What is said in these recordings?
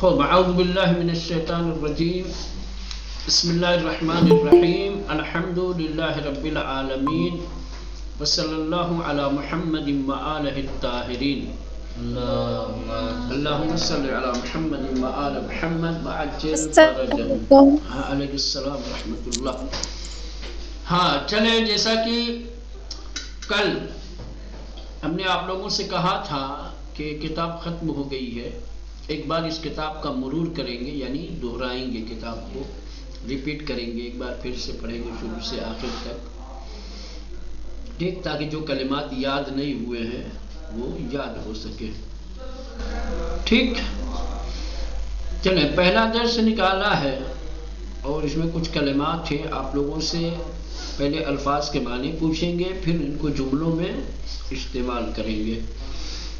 خب اعوذ باللہ من الشیطان الرجیم بسم اللہ الرحمن الرحیم الحمد للہ رب العالمین وصلی اللہ علی محمد وآلہ الطاہرین اللہم صلی علی محمد وآل محمد وعجل فرجهم. علیہ السلام ورحمۃ اللہ. ہاں چلیں، جیسا کہ کل ہم نے آپ لوگوں سے کہا تھا کہ کتاب ختم ہو گئی ہے، ایک بار اس کتاب کا مرور کریں گے، یعنی دہرائیں گے، کتاب کو ریپیٹ کریں گے، ایک بار پھر سے پڑھیں گے شروع سے آخر تک، ٹھیک، تاکہ جو کلمات یاد نہیں ہوئے ہیں وہ یاد ہو سکے. ٹھیک، چلیں پہلا درس نکالا ہے اور اس میں کچھ کلمات ہیں. آپ لوگوں سے پہلے الفاظ کے معنی پوچھیں گے، پھر ان کو جملوں میں استعمال کریں گے.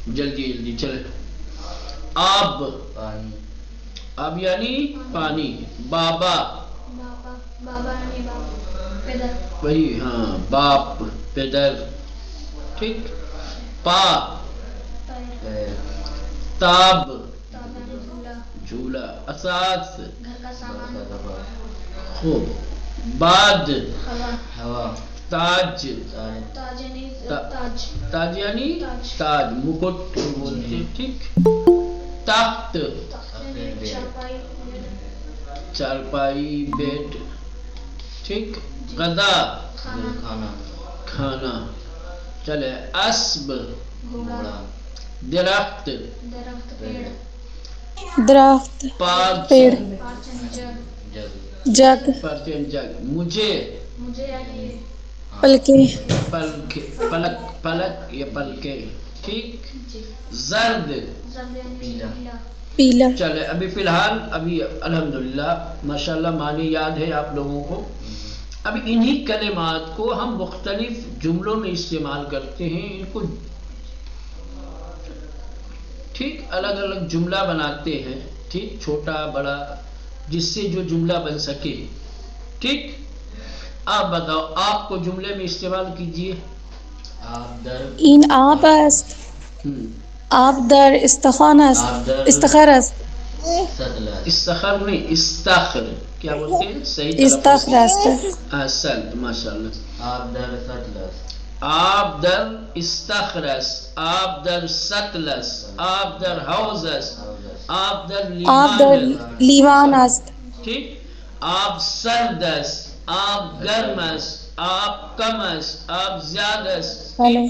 جلدی جلدی چلیں. آب، آب یعنی پانی. بابا، بابا یعنی باپ، پدر. وہی، ہاں، باپ، پدر. ٹھیک. پا، تاب، جھولا. اساس، گھر کا سامان. خوب. باد، ہوا. تاج، تاج یعنی تاج. تاج یعنی تاج، مکٹ بولتے. ٹھیک. تخت، چارپائی. چارپائی، بیڈ. ٹھیک. غذا، کھانا. چلے. اسب، گھوڑا. درخت، درخت. پیڑ. درخت، پارچ، پیڑ. پاچن. جگ، برتن. جگ. مجھے، مجھے یعنی پلکیں. پلک، پلک، پلک یا پلکیں. ٹھیک. جی. زرد. زرد یعنی پیلا. پیلا. چلے ابھی فی الحال الحمدللہ ماشاءاللہ معنی یاد ہے آپ لوگوں کو. اب انہی کلمات کو ہم مختلف جملوں میں استعمال کرتے ہیں. ان کو ٹھیک الگ الگ جملہ بناتے ہیں. ٹھیک، چھوٹا بڑا، جس سے جو جملہ بن سکے. ٹھیک. آپ بتاؤ، آپ کو جملے میں استعمال کیجئے. این آب است. آب در استخوان است. استخر است. استخر نہیں، استخر. کیا بولتے ہیں؟ صحیح تلفظ استخر است. احسنت، ماشاءاللہ. آب در استخرس، آب در سطلس، آب در حوزس، آب در آب در لیوان. لیوان است. ٹھیک. آب سرد است، آب گرم است، آب کم است، آب زیادہ است. بله.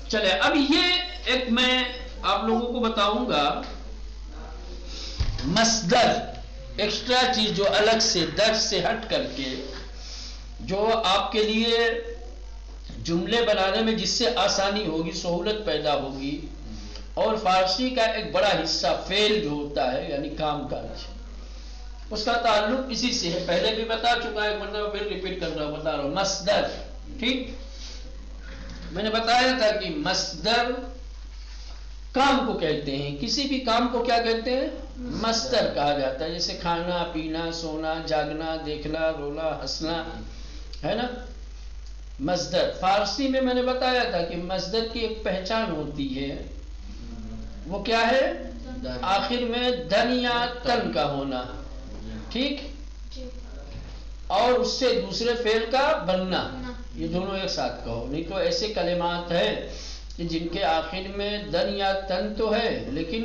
چلے اب یہ ایک میں آپ لوگوں کو بتاؤں گا مصدر، ایکسٹرا چیز جو الگ سے درس سے ہٹ کر کے جو آپ کے لیے جملے بنانے میں جس سے آسانی ہوگی، سہولت پیدا ہوگی. اور فارسی کا ایک بڑا حصہ فعل جو ہوتا ہے یعنی کام کاج، اس کا تعلق اسی سے ہے. پہلے بھی بتا چکا ہے، ورنہ پھر ریپیٹ کر رہا ہوں، بتا رہا ہوں. مصدر، ٹھیک، میں نے بتایا تھا کہ مصدر کام کو کہتے ہیں. کسی بھی کام کو کیا کہتے ہیں؟ مصدر کہا جاتا ہے. جیسے کھانا، پینا، سونا، جاگنا، دیکھنا، رونا، ہنسنا، ہے نا. مصدر فارسی میں نے بتایا تھا کہ مصدر کی ایک پہچان ہوتی ہے. وہ کیا ہے؟ آخر میں دن یا تن کا ہونا. ٹھیک. اور اس سے دوسرے فعل کا بننا. یہ دونوں ایک ساتھ کہو. نہیں تو ایسے کلمات ہیں کہ جن کے آخر میں دن یا تن تو ہے لیکن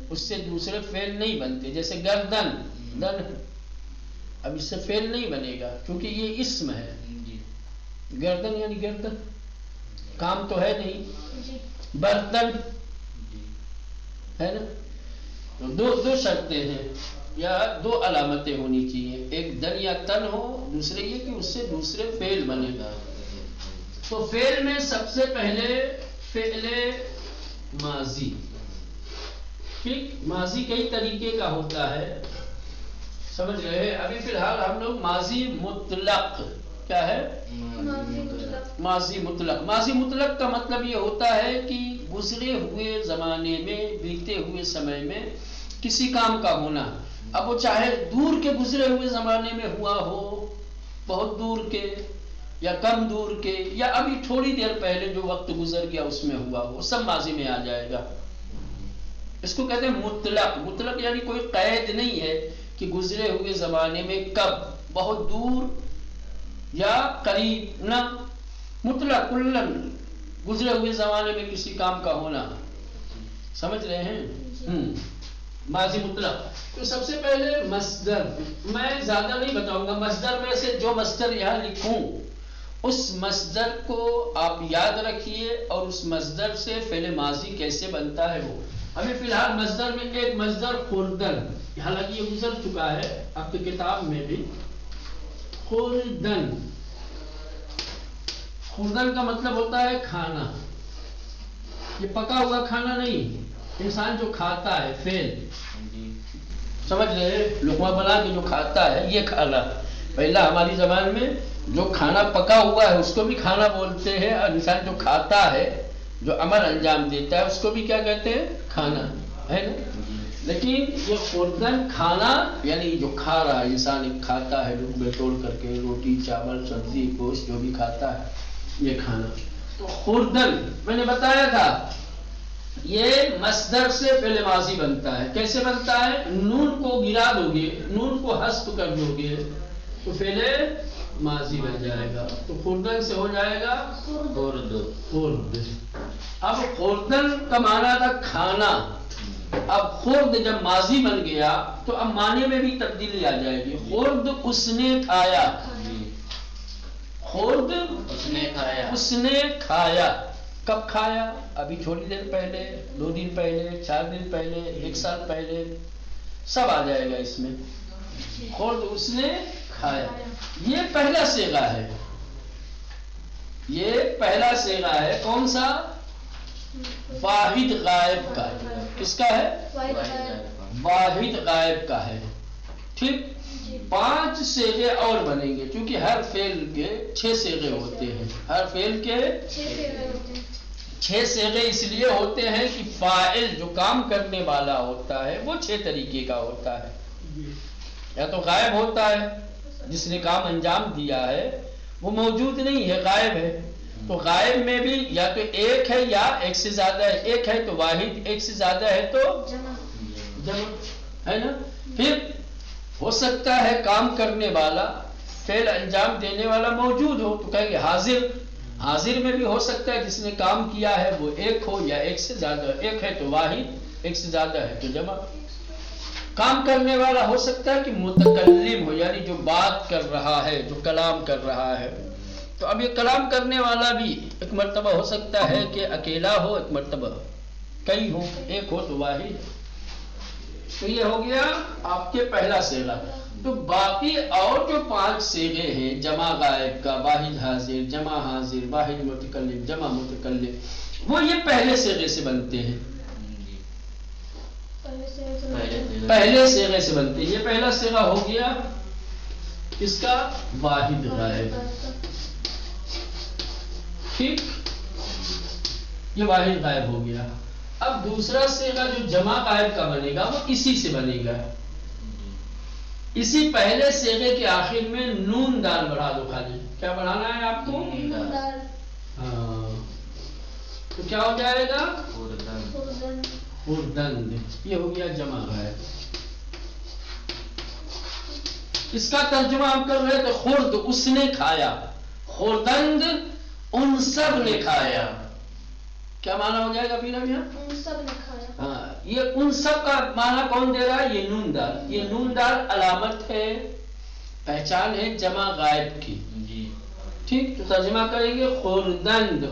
اس سے دوسرے فعل نہیں بنتے. جیسے گردن، دن، اب اس سے فعل نہیں بنے گا کیونکہ یہ اسم ہے. گردن یعنی گردن، کام تو ہے نہیں. برتن ہے نا. تو دو شرطیں ہیں یا دو علامتیں ہونی چاہیے، ایک دن یا تن ہو، دوسرے یہ کہ اس سے دوسرے فعل بنے گا. تو فعل میں سب سے پہلے فعل ماضی. ٹھیک. ماضی کئی طریقے کا ہوتا ہے، سمجھ رہے ہیں. ابھی فی الحال ہم لوگ ماضی مطلق. کیا ہے؟ ماضی مطلق. ماضی مطلق کا مطلب یہ ہوتا ہے کہ گزرے ہوئے زمانے میں، بیتے ہوئے سمے میں کسی کام کا ہونا. اب وہ چاہے دور کے گزرے ہوئے زمانے میں ہوا ہو، بہت دور کے یا کم دور کے، یا ابھی تھوڑی دیر پہلے جو وقت گزر گیا اس میں ہوا ہو، سب ماضی میں آ جائے گا. اس کو کہتے ہیں مطلق. مطلق یعنی کوئی قید نہیں ہے کہ گزرے ہوئے زمانے میں کب، بہت دور یا قریب، نہ، مطلق کلن گزرے ہوئے زمانے میں کسی کام کا ہونا. سمجھ رہے ہیں؟ ماضی مطلق. تو سب سے پہلے مصدر، میں زیادہ نہیں بتاؤں گا، مصدر میں سے جو مصدر یہاں لکھوں اس مصدر کو آپ یاد رکھیے، اور اس مصدر سے فعل ماضی کیسے بنتا ہے وہ. ابھی فی الحال مصدر میں ایک مصدر خوردن، حالانکہ یہ گزر چکا ہے آپ کی کتاب میں بھی. خوردن، خوردن کا مطلب ہوتا ہے کھانا. یہ پکا ہوا کھانا نہیں، انسان جو کھاتا ہے، فعل. سمجھ رہے؟ لقمہ بنا کے جو کھاتا ہے یہ کھانا. پہلا ہماری زبان میں جو کھانا پکا ہوا ہے اس کو بھی کھانا بولتے ہیں، اور انسان جو کھاتا ہے، جو عمل انجام دیتا ہے، اس کو بھی کیا کہتے ہیں؟ کھانا ہے نا. لیکن یہ خوردن کھانا یعنی جو کھا رہا ہے، انسان کھاتا ہے لقمے توڑ کر کے، روٹی چاول سبزی گوشت جو بھی کھاتا ہے یہ کھانا. تو خوردن میں نے بتایا تھا یہ مصدر سے فعل ماضی بنتا ہے. کیسے بنتا ہے؟ نون کو گرا دو گے، نون کو حذف کر دو گے تو فعل ماضی بن جائے گا. تو خوردن سے ہو جائے گا خورد. خورد. اب خوردن کا معنی تھا کھانا، اب خورد جب ماضی بن گیا تو اب معنی میں بھی تبدیلی آ جائے گی. خورد اس نے کھایا، خورد اس نے کھایا. کب کھایا؟ ابھی تھوڑی دیر پہلے، 2 دن پہلے، 4 دن پہلے، 1 سال پہلے، سب آ جائے گا اس میں. خورد اس نے کھایا. یہ پہلا صیغہ ہے، یہ پہلا صیغہ ہے. کون سا؟ واحد غائب کا. کس کا ہے؟ واحد غائب کا ہے. ٹھیک. 5 صیغے اور بنیں گے، کیونکہ ہر فعل کے 6 صیغے ہوتے ہیں. ہر فعل کے 6 صیغے اس لیے ہوتے ہیں کہ فاعل جو کام کرنے والا ہوتا ہے وہ 6 طریقے کا ہوتا ہے. یا تو غائب ہوتا ہے، جس نے کام انجام دیا ہے وہ موجود نہیں ہے، غائب ہے. تو غائب میں بھی یا تو ایک ہے یا ایک سے زیادہ ہے. ایک ہے تو واحد، ایک سے زیادہ ہے تو جمع ہے نا. پھر ہو سکتا ہے کام کرنے والا، فعل انجام دینے والا موجود ہو تو کہیں گے حاضر. حاضر میں بھی ہو سکتا ہے جس نے کام کیا ہے وہ ایک ہو یا ایک سے زیادہ. ایک ہے تو واحد، ایک سے زیادہ ہے تو جمع. کام کرنے والا ہو سکتا ہے کہ متکلم ہو، یعنی جو بات کر رہا ہے، جو کلام کر رہا ہے. تو اب یہ کلام کرنے والا بھی ایک مرتبہ ہو سکتا ہے کہ اکیلا ہو، ایک مرتبہ کئی ہو، ایک ہو تو واحد. تو یہ ہو گیا آپ کے پہلا صیغہ. تو باقی اور جو 5 صیغے ہیں، جمع غائب کا، واحد حاضر، جمع حاضر، واحد متکلم، جمع متکلم، وہ یہ پہلے صیغے سے بنتے ہیں. پہلے صیغے سے بنتے ہیں. یہ پہلا صیغہ ہو گیا اس کا واحد غائب. ٹھیک، یہ واحد غائب ہو گیا. اب دوسرا صیغہ جو جمع غائب کا بنے گا وہ اسی سے بنے گا. اسی پہلے صیغے کے آخر میں نون دال بڑھا دو. خالی کیا بڑھانا ہے آپ کو؟ ہاں. تو کیا ہو جائے گا؟ خوردن. یہ ہو گیا جمع غائب. اس کا ترجمہ ہم کر رہے تھے. خورد اس نے کھایا، خوردند ان سب نے کھایا. کیا معنی ہو جائے گا پھر اب یہاں؟ ان سب نے کھایا. ہاں، یہ ان سب کا معنی کون دے رہا ہے؟ یہ نون دال. یہ نون دال علامت ہے، پہچان ہے جمع غائب کی. ٹھیک. تو ترجمہ کریں گے خوردند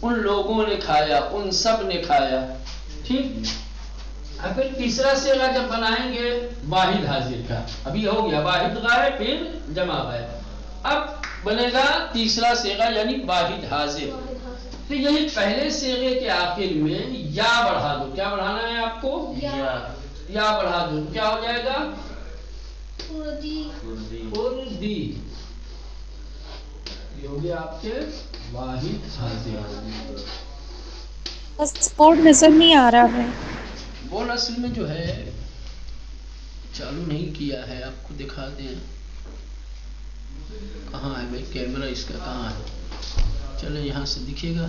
ان لوگوں نے کھایا، ان سب نے کھایا. ٹھیک. اب پھر تیسرا صیغہ جب بنائیں گے واحد حاضر کا. ابھی ہو گیا واحد غائب، پھر جمع غائب. اب بنے گا تیسرا صیغہ یعنی واحد حاضر. تو یہی پہلے صیغے کے آخر میں یا بڑھا دو. کیا بڑھانا ہے آپ کو؟ یا بڑھا دو. کیا ہو جائے گا؟ خوردی. یہ ہو گیا آپ کے واحد حاضر. بس کوڈ نظر نہیں آ رہا ہے. بول اصل میں جو ہے چالو نہیں کیا ہے، آپ کو دکھا دیں کہاں ہے بھائی کیمرہ اس کا کہاں ہے. چلے یہاں سے دکھے گا.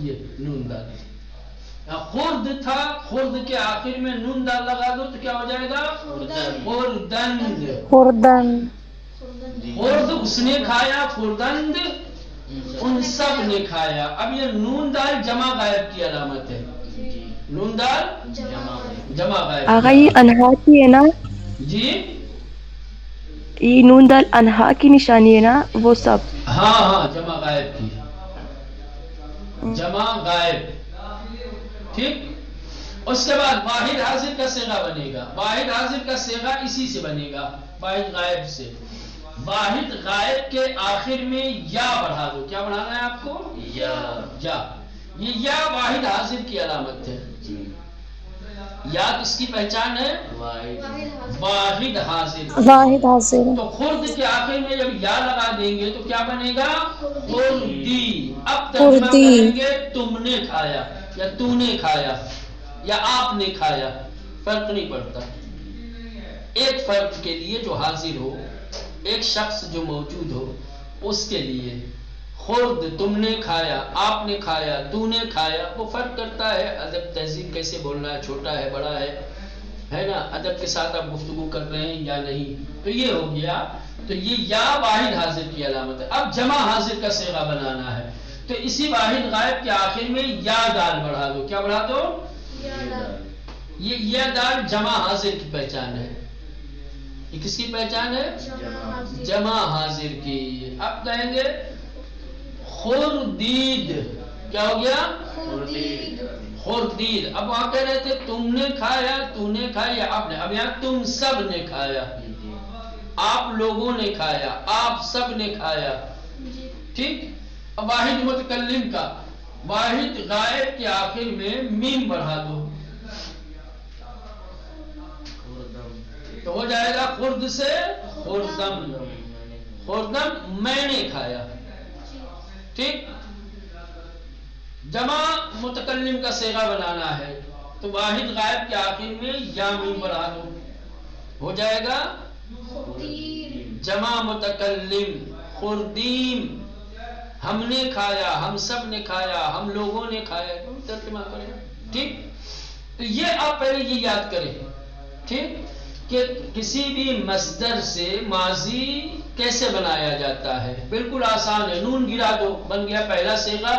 یہ نون دال خرد تھا، خرد کے آخر میں نون دال لگا دو تو کیا ہو جائے گا؟ خردند. خوردن خرد اس نے کھایا، خردند ان سب نے کھایا. اب یہ نون دال جمع غائب کی علامت ہے. نون دال جمع غائب. آقا یہ انہا کی ہے نا، جی یہ نون دال انہا کی نشانی ہے نا، وہ سب. ہاں ہاں جمع غائب کی، جمع غائب. ٹھیک. اس کے بعد واحد حاضر کا صیغہ بنے گا. واحد حاضر کا صیغہ اسی سے بنے گا، واحد غائب سے. واحد غائب کے آخر میں یا بڑھا دو. کیا بڑھانا ہے آپ کو؟ یا. یہ یا واحد حاضر کی علامت ہے. یا کس کی پہچان ہے؟ واحد حاضر. واحد حاضر. تو خرد کے آخر میں جب یا لگا دیں گے تو کیا بنے گا؟ خردی. اب ترجمہ کریں گے تم نے کھایا یا تو نے کھایا یا آپ نے کھایا، فرق نہیں پڑتا. ایک فرد کے لیے جو حاضر ہو، ایک شخص جو موجود ہو، اس کے لیے خرد تم نے کھایا، آپ نے کھایا، تو نے کھایا، وہ فرق کرتا ہے. ادب تہذیب کیسے بولنا ہے، چھوٹا ہے بڑا ہے نا، ادب کے ساتھ آپ گفتگو کر رہے ہیں یا نہیں. تو یہ ہو گیا. تو یہ یا واحد حاضر کی علامت ہے. اب جمع حاضر کا صیغہ بنانا ہے تو اسی واحد غائب کے آخر میں یا دال بڑھا دو. کیا بڑھا دو؟ یہ یا دال جمع حاضر کی پہچان ہے. یہ کس کی پہچان ہے؟ جمع حاضر کی. اب کہیں گے خردید. کیا ہو گیا؟ خردید. اب وہاں کہہ رہے تھے تم نے کھایا، تو نے کھایا، آپ نے. اب یہاں تم سب نے کھایا، آپ لوگوں نے کھایا، آپ سب نے کھایا. ٹھیک. اب واحد متکلم کا واحد غائب کے آخر میں میم بڑھا دو تو ہو جائے گا خرد سے خوردم. خوردم میں نے کھایا. ٹھیک. جمع متکلم کا صیغہ بنانا ہے تو واحد غائب کے آخر میں یا میم بڑھا دو، ہو جائے گا جمع متکلم خردیم. ہم نے کھایا، ہم سب نے کھایا، ہم لوگوں نے کھایا. ترجمہ کریں. ٹھیک. تو یہ آپ پہلے یہ یاد کریں. ٹھیک. کہ کسی بھی مصدر سے ماضی کیسے بنایا جاتا ہے. بالکل آسان ہے. نون گرا دو، بن گیا پہلا صیغہ.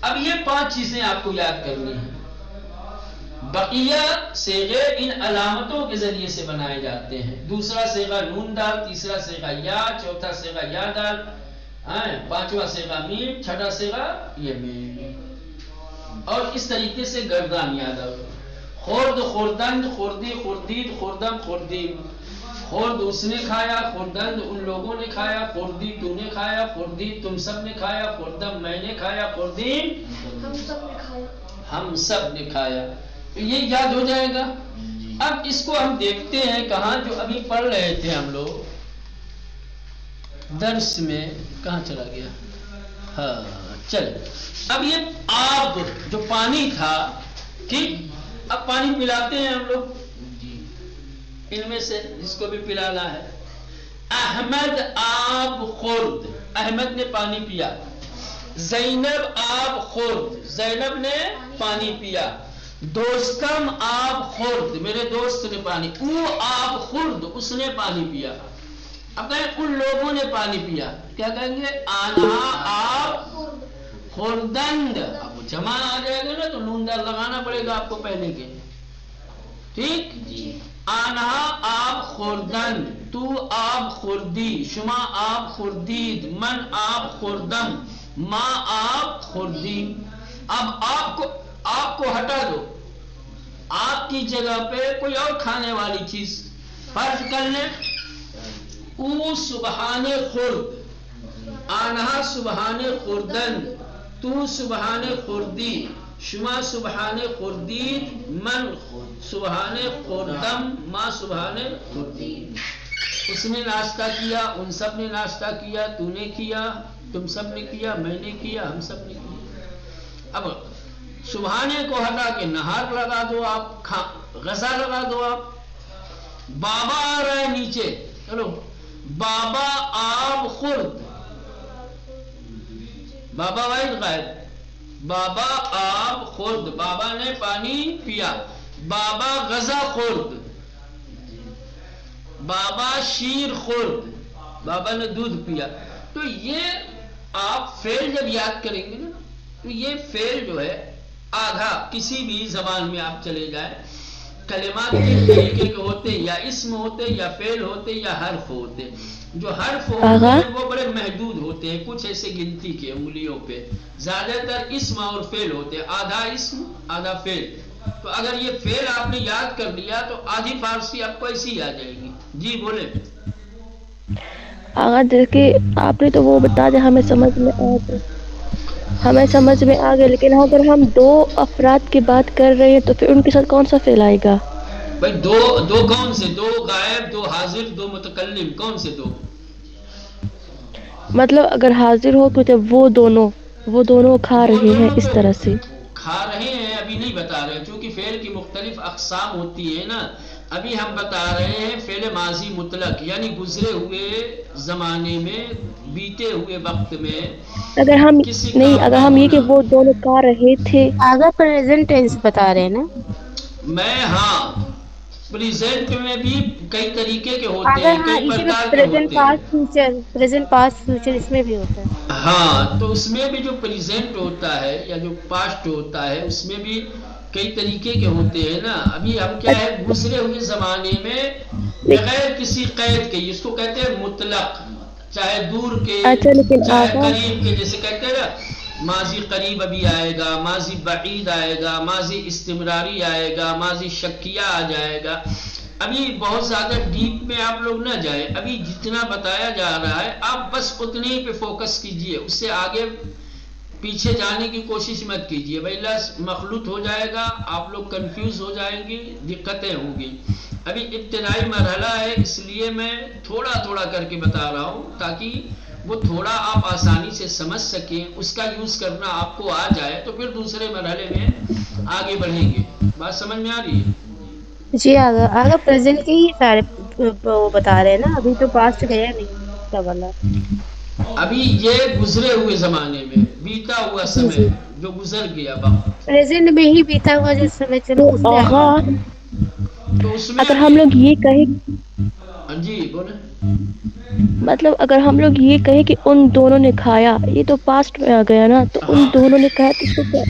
اب یہ 5 چیزیں آپ کو یاد کرنی ہیں. بقیہ صیغے ان علامتوں کے ذریعے سے بنائے جاتے ہیں. دوسرا صیغہ نون دال، تیسرا صیغہ یا، چوتھا صیغہ یا دال، پانچواں صیغہ میم، چھٹا صیغہ یہ میم. اور اس طریقے سے گردان یاد آؤ. خرد خوردند، خوردی خوردید، خوردم خوردیم. خرد اس نے کھایا، خوردند ان لوگوں نے کھایا، خوردی تو نے کھایا، خوردی تم سب نے کھایا، خوردم میں نے کھایا، خوردیم ہم سب نے کھایا. یہ یاد ہو جائے گا. اب اس کو ہم دیکھتے ہیں کہاں، جو ابھی پڑھ رہے تھے ہم لوگ درس میں، کہاں چلا گیا؟ ہاں چل. اب یہ آب جو پانی تھا، ٹھیک. اب پانی پلاتے ہیں ہم لوگ ان میں سے جس کو بھی پلانا ہے. احمد آب خورد، احمد نے پانی پیا. زینب آب خورد، زینب نے پانی پیا. دوستم آب خورد، میرے دوست نے پانی. او آب خورد، اس نے پانی پیا. اب کہیں ان لوگوں نے پانی پیا، کیا کہیں گے؟ آنہا آب خوردند. اب جمع آ جائے گا نا تو نون دال لگانا پڑے گا آپ کو پہلے کے. ٹھیک. آنہا آب خوردند، تو آب خوردی، شما آب خوردید، من آب خوردم، ما آب خوردی. اب آپ کو ہٹا دو، آپ کی جگہ پہ کوئی اور کھانے والی چیز فرض کر لیں. او سبحان خرد، آنہا سبحان خوردند، تو سبحان خوردی، شما سبحان خوردید، من سبحان خوردم، ما سبحان خوردید. اس نے ناشتہ کیا، ان سب نے ناشتہ کیا، تو نے کیا، تم سب نے کیا، میں نے کیا، ہم سب نے کیا. اب سبحانے کو ہٹا کے نہار لگا دو آپ، غذا لگا دو آپ. بابا آ رہا ہے نیچے، چلو بابا آب خورد، بابا واحد غائب، بابا آب خورد، بابا نے پانی پیا. بابا غذا خورد، بابا شیر خورد، بابا نے دودھ پیا. تو یہ آپ فعل جب یاد کریں گے نا تو یہ فعل جو ہے آدھا کسی بھی زبان میں آپ چلے جائیں کلمات کے طریقے کے ہوتے یا اسم ہوتے یا فعل ہوتے یا حرف ہوتے. جو حرف ہوتے ہیں وہ بڑے محدود ہوتے ہیں، کچھ ایسے گنتی کے انگلیوں پہ. زیادہ تر اسم اور فعل ہوتے ہیں، آدھا اسم آدھا فعل. تو اگر یہ فعل آپ نے یاد کر لیا تو آدھی فارسی آپ کو ایسی آ جائے گی. جی بولے. آغا دیکھیے آپ نے تو وہ بتا دیا، ہمیں سمجھ میں آ گیا، لیکن اگر ہم دو افراد کی بات کر رہے ہیں تو پھر ان کے ساتھ کون سا فعل آئے گا؟ بھائی دو کون سے؟ دو غائب، دو حاضر، دو متکلم. کون سے دو؟ مطلب اگر حاضر ہو تو جب وہ دونوں کھا رہے ہیں اس طرح سے. کھا رہے ہیں ابھی نہیں بتا رہے، چونکہ فعل کی مختلف اقسام ہوتی ہے نا. ابھی ہم بتا رہے ہیں فعل ماضی مطلق، یعنی گزرے ہوئے زمانے میں، بیتے ہوئے وقت میں اگر ہم یہ کہ وہ دونوں کھا رہے تھے. آگا پریزنٹ ٹینس بتا رہے ہیں نا. میں ہاں پریزنٹ میں بھی کئی طریقے کے ہوتے اگر ہیں، ہاں کئی اسی میں پرکار کے پریزنٹ ہوتے ہیں. پاسٹ فیوچر اس میں بھی ہوتا ہے. ہاں تو اس میں بھی جو پریزنٹ ہوتا ہے یا جو پاسٹ ہوتا ہے اس میں بھی کئی طریقے کے ہوتے ہیں نا. ابھی ہم کیا ہے گزرے ہوئے زمانے میں بغیر کسی قید کے، اس کو کہتے ہیں مطلق، چاہے دور کے چاہے قریب کے. جیسے کہتے ہیں نا ماضی قریب ابھی آئے گا، ماضی بعید آئے گا، ماضی استمراری آئے گا، ماضی شکیہ آ جائے گا. ابھی بہت زیادہ ڈیپ میں آپ لوگ نہ جائیں، ابھی جتنا بتایا جا رہا ہے آپ بس اتنے ہی پہ فوکس کیجئے، اس سے آگے پیچھے جانے کی کوشش مت کیجئے. بھائی مخلوط ہو جائے گا، آپ لوگ کنفیوز ہو جائیں گی، دقتیں ہوں گی. ابھی ابتدائی مرحلہ ہے، اس لیے میں تھوڑا تھوڑا کر کے بتا رہا ہوں تاکہ وہ تھوڑا آپ آسانی سے سمجھ سکیں، اس کا یوز کرنا آپ کو آ جائے تو پھر دوسرے مرحلے میں آگے بڑھیں گے. بات سمجھ میں آ رہی ہے؟ جی آگا پریزنٹ کے ہی سارے وہ بتا رہے ہیں نا، ابھی تو پاسٹ گیا نہیں سب والا. ابھی یہ گزرے ہوئے زمانے میں بیتا ہوا سمے جو گزر گیا وقت، پریزنٹ میں ہی بیتا ہوا جو سمے چلو اس تو میں آغا تو اس میں اگر ابھی ہم لوگ یہ کہیں جی بولے مطلب اگر ہم لوگ یہ کہیں کہ ان دونوں نے کھایا، یہ تو پاسٹ میں آ گیا نا. تو ان دونوں نے کھایا تو اس کو کیا؟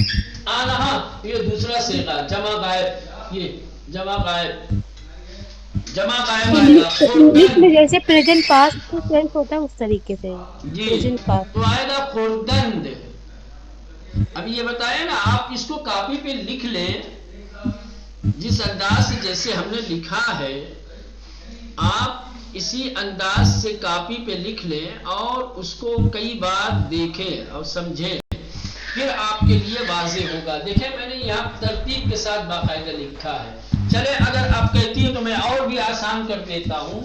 ہاں یہ دوسرا صیغہ جمع غائب، یہ جمع غائب آئے گا. انگلش میں جیسے پریزنٹ پاسٹ ٹینس ہوتا ہے اس طریقے سے جی پریزنٹ پاسٹ. تو آئے گا خوردند. ابھی یہ بتایا نا، آپ اس کو کاپی پہ لکھ لیں جس انداز سے جیسے ہم نے لکھا ہے، آپ اسی انداز سے کاپی پہ لکھ لیں اور اس کو کئی بار دیکھیں اور سمجھیں، پھر آپ کے لیے واضح ہوگا. دیکھیں میں نے یہاں ترتیب کے ساتھ باقاعدہ لکھا ہے. چلے اگر آپ کہتی ہیں تو میں اور بھی آسان کر دیتا ہوں.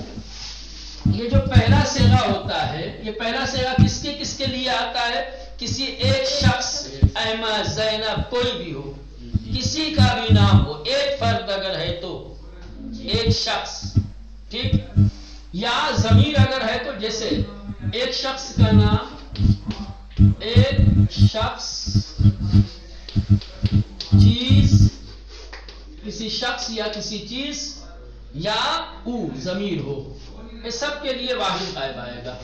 یہ جو پہلا صیغہ ہوتا ہے، یہ پہلا صیغہ کس کے لیے آتا ہے؟ کسی ایک شخص، احمد، زینب، کوئی بھی ہو، کسی کا بھی نام ہو، ایک فرد اگر ہے تو ایک شخص، ٹھیک، یا ضمیر اگر ہے تو جیسے ایک شخص کا نام، ایک شخص، چیز، کسی شخص یا کسی چیز، یا او ضمیر ہو، یہ سب کے لیے واحد قائم آئے گا.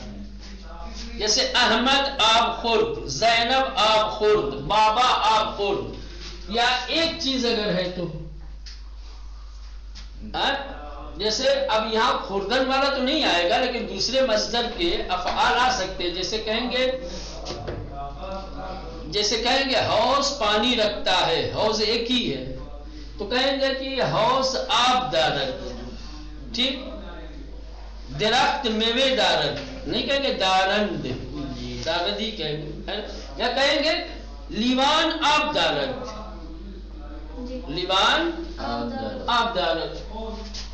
جیسے احمد آب خورد، زینب آب خورد، بابا آب خورد، یا ایک چیز اگر ہے تو جیسے اب یہاں خوردن والا تو نہیں آئے گا لیکن دوسرے مصدر کے افعال آ سکتے. جیسے کہیں گے حوض پانی رکھتا ہے، حوض ایک ہی ہے تو کہیں گے کہ حوض آب دارد، ٹھیک. درخت میوے دارد، نہیں کہیں گے دارند، دارد ہی کہیں گے. یا کہیں گے لیوان آب دارد، لیوان آب دارد،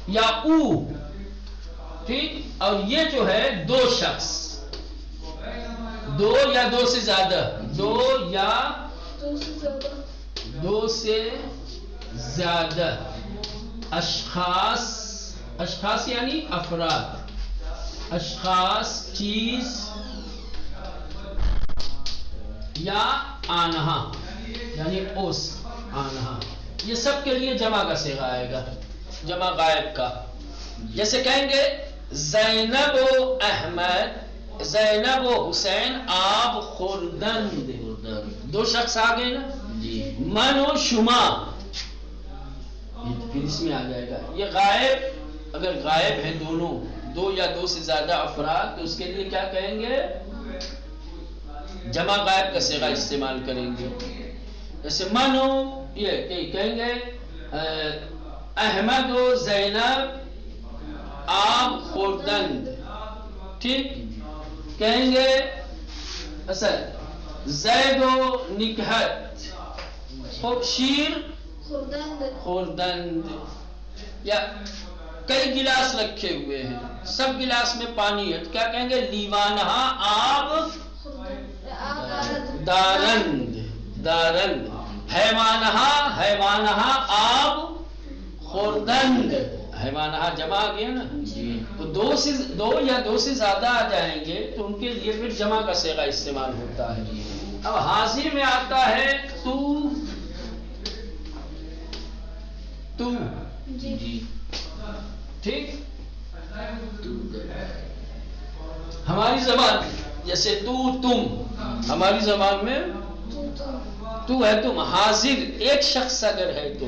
یا او، ٹھیک. اور یہ جو ہے دو شخص، دو یا دو سے زیادہ، دو یا دو سے زیادہ اشخاص یعنی افراد، اشخاص، چیز یا آنہا، یعنی اوس آنہا، یہ سب کے لیے جمع کا صیغہ آئے گا، جمع غائب کا. جیسے کہیں گے زینب و احمد، زینب و حسین آب خوردند، دو شخص آ گئے نا. جی من و شما، پھر اس میں آ جائے گا. یہ غائب، اگر غائب ہیں دونوں، دو یا دو سے زیادہ افراد، تو اس کے لیے کیا کہیں گے؟ جمع غائب کا صیغہ استعمال کریں گے. جیسے من و، یہ کہیں گے احمد و زینب آب خوردند. ٹھیک، کہیں گے اصل زید و نکہت خوب شیر خوردند خوردند. یا کئی گلاس رکھے ہوئے ہیں، سب گلاس میں پانی ہے، کیا کہیں گے؟ لیوانہا آب دارند، دارند. حیوانہا، حیوانہا آب خوردند، حیوانہا جمع آ گیا نا. تو دو یا دو سے زیادہ آ جائیں گے تو ان کے لیے پھر جمع کا صیغہ استعمال ہوتا ہے. اب حاضر میں آتا ہے تو، تو جی ٹھیک. ہماری زبان جیسے تو تم، ہماری زبان میں تو ہے تم. حاضر ایک شخص اگر ہے تو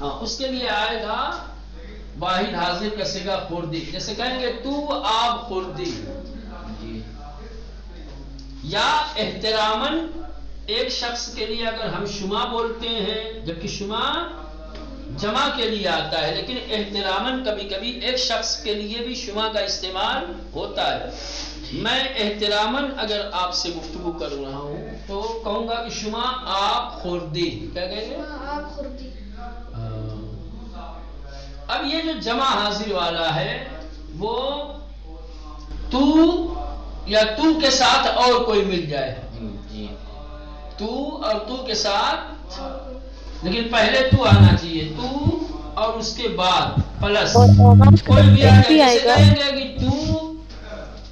ہاں اس کے لیے آئے گا واحد حاضر کا صیغہ خوردی. جیسے کہیں گے تو آب خوردی. یا احتراماً ایک شخص کے لیے اگر ہم شما بولتے ہیں، جبکہ شما جمع کے لیے آتا ہے، لیکن احتراماً کبھی کبھی ایک شخص کے لیے بھی شما کا استعمال ہوتا ہے. میں احتراماً اگر آپ سے گفتگو کر رہا ہوں تو کہوں گا کہ شما آپ خوردی، کیا کہیں گے؟ آپ خوردی. اب یہ جو جمع حاضر والا ہے وہ تو یا تو کے ساتھ اور کوئی مل جائے، تو اور تو کے ساتھ، لیکن پہلے تو آنا چاہیے، تو اور اس کے بعد پلس کوئی بھی آ جائے. جیسے کہیں گے کہ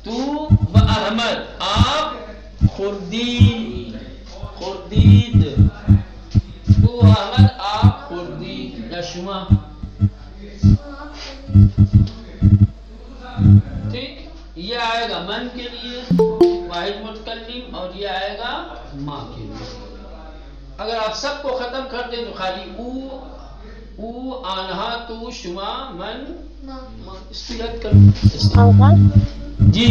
تو و احمد آپ خوردی، خوردید، تو احمد آپ خوردید. یا شما ٹھیک. یہ آئے گا من کے لیے واحد متکلم، اور یہ آئے گا ماں کے لیے. اگر آپ سب کو ختم کر دیں تو خالی او آنہا تو شما من اس کی رد کرو. جی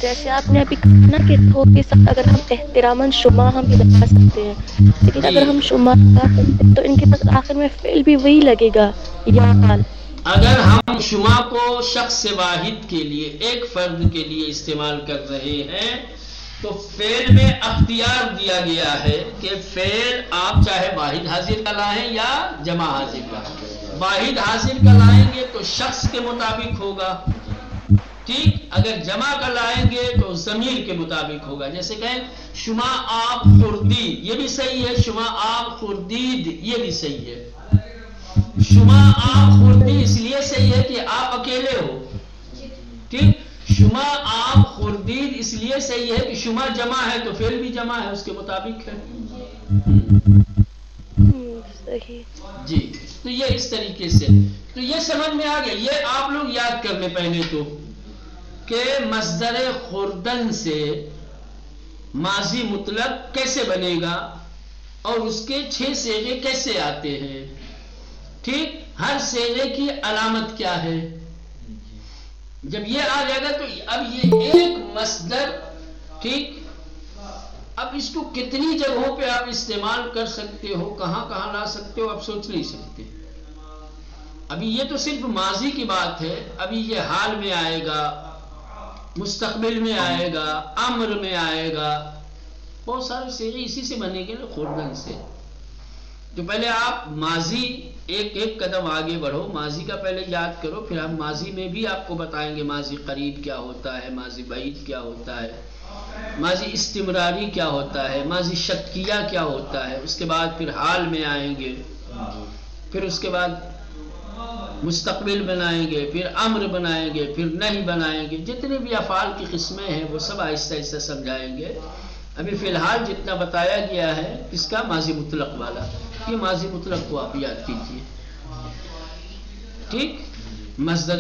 جیسے آپ نے ابھی کہا نا کہ تو کے ساتھ اگر ہم احتراماً شما ہم لگا سکتے ہیں، لیکن اگر ہم شما لگا سکتے ہیں تو ان کے پاس آخر میں فعل بھی وہی لگے گا یا حال. اگر ہم شما کو شخص واحد کے لیے، ایک فرد کے لیے استعمال کر رہے ہیں تو فعل میں اختیار دیا گیا ہے کہ فعل آپ چاہے واحد حاضر کا لائیں یا جمع حاضر کا. واحد حاضر کا لائیں گے تو شخص کے مطابق ہوگا، ٹھیک. اگر جمع کا لائیں گے تو ضمیر کے مطابق ہوگا. جیسے کہیں شما آپ خوردی، یہ بھی صحیح ہے. شما آپ خوردید، یہ بھی صحیح ہے. شما آپ خوردی اس لیے صحیح ہے کہ آپ اکیلے ہو، ٹھیک. شما آپ خوردید اس لیے صحیح ہے کہ شما جمع ہے تو فعل بھی جمع ہے، اس کے مطابق ہے. صحیح. جی تو یہ اس طریقے سے، تو یہ سمجھ میں آ گیا. یہ آپ لوگ یاد کر لیں پہلے تو کہ مصدر خوردن سے ماضی مطلق کیسے بنے گا اور اس کے 6 صیغے کیسے آتے ہیں، ٹھیک. ہر صیغے کی علامت کیا ہے. جب یہ آ جائے گا تو اب یہ ایک مصدر، ٹھیک. اب اس کو کتنی جگہوں پہ آپ استعمال کر سکتے ہو، کہاں کہاں لا سکتے ہو، آپ سوچ نہیں سکتے. ابھی یہ تو صرف ماضی کی بات ہے. ابھی یہ حال میں آئے گا، مستقبل میں آئے گا، امر میں آئے گا. بہت سارے صیغے اسی سے بنے گے نا، خوردن سے. تو پہلے آپ ماضی ایک ایک قدم آگے بڑھو، ماضی کا پہلے یاد کرو، پھر ہم ماضی میں بھی آپ کو بتائیں گے ماضی قریب کیا ہوتا ہے، ماضی بعید کیا ہوتا ہے، ماضی استمراری کیا ہوتا ہے، ماضی شکیہ کیا ہوتا ہے. اس کے بعد پھر حال میں آئیں گے، پھر اس کے بعد مستقبل بنائیں گے، پھر امر بنائیں گے، پھر نہیں بنائیں گے. جتنے بھی افعال کی قسمیں ہیں وہ سب آہستہ آہستہ سمجھائیں گے. ابھی فی الحال جتنا بتایا گیا ہے اس کا ماضی مطلق والا، یہ ماضی مطلق کو آپ یاد کیجئے. ٹھیک، مصدر